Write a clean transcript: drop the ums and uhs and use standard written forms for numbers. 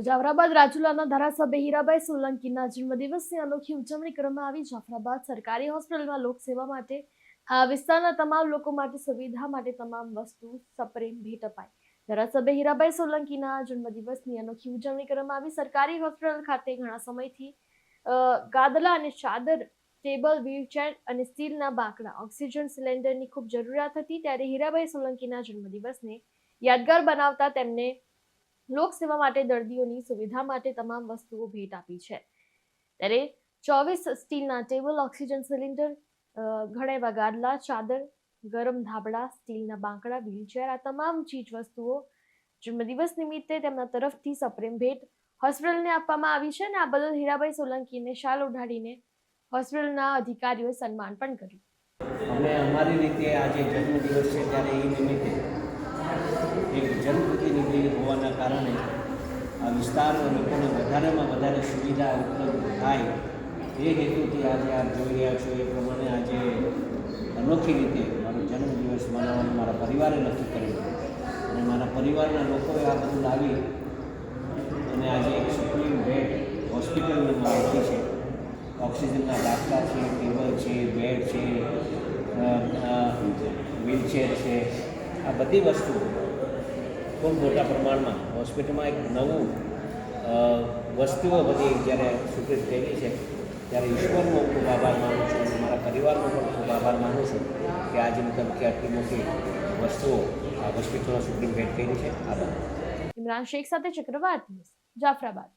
જાફરાબાદ રાજુલાના ધારાસભ્ય હીરાભાઈ સોલંકીના જન્મદિવસની અનોખી ઉજવણી કરવામાં આવી। જાફરાબાદ સરકારી હોસ્પિટલમાં લોકસેવા માટે આ વિસ્તારના તમામ લોકો માટે સુવિધા માટે તમામ વસ્તુ સપ્રેમ ભેટ અપાઈ। ધારાસભ્ય હીરાભાઈ સોલંકીના જન્મદિવસની અનોખી ઉજવણી કરવામાં આવી। સરકારી હોસ્પિટલ ખાતે ઘણા સમયથી ગાદલા અને ચાદર, ટેબલ, વ્હીલચેર અને સ્ટીલના બાંકડા, ઓક્સિજન સિલિન્ડરની ખૂબ જરૂરિયાત હતી। ત્યારે હીરાભાઈ સોલંકીના જન્મદિવસને યાદગાર બનાવતા તેમને લોકસેવા માટે દર્દીઓની સુવિધા માટે તમામ વસ્તુઓ ભેટ આપી છે। ત્યારે 24 સ્ટીલના ટેબલ, ઓક્સિજન સિલિન્ડર, ઘણા એવા ગાદલા, ચાદર, ગરમ ધાબળા, સ્ટીલના બાંકડા, વ્હીલચેર, આ તમામ ચીજ વસ્તુઓ જન્મદિવસ નિમિત્તે તેમના તરફથી સપ્રેમ ભેટ હોસ્પિટલને આપવામાં આવી છે અને આ બદલ હીરાભાઈ સોલંકીને શાલ ઓઢાડીને હોસ્પિટલના અધિકારીઓએ સન્માન પણ કર્યું। અમે અમારી રીતે આજે જન્મદિવસ છે ત્યારે એ નિમિત્તે એક જનપ્રતિનિધિ હોવાના કારણે આ વિસ્તારના લોકોને વધારેમાં વધારે સુવિધા ઉપલબ્ધ થાય એ હેતુથી આજે આપ જોઈ રહ્યા છો એ પ્રમાણે આજે અનોખી રીતે મારો જન્મદિવસ મનાવવાનું મારા પરિવારે નક્કી કર્યું અને મારા પરિવારના લોકોએ આ બધું લાવી અને આજે એક સુપ્રીમ ભેટ હોસ્પિટલમાં આપી છે। ઓક્સિજનના બાટલા છે, ટેબલ છે, બેડ છે, વ્હીલચેર છે, આ બધી વસ્તુઓ ખૂબ મોટા પ્રમાણમાં હોસ્પિટલમાં એક નવું વસ્તુઓ બધી જ્યારે સ્વીકૃત થયેલી છે ત્યારે ઈશ્વરનો ખૂબ આભાર માનું છું અને મારા પરિવારનો પણ ખૂબ આભાર માનું છું કે આજે તબકે આટલી મોટી વસ્તુઓ આ હોસ્પિટલમાં સુપ્રીમ ભેટ કરી છે। આભાર। ઇમરાન શેખ સાથે ચક્રવાત ન્યૂઝ, જાફરાબાદ।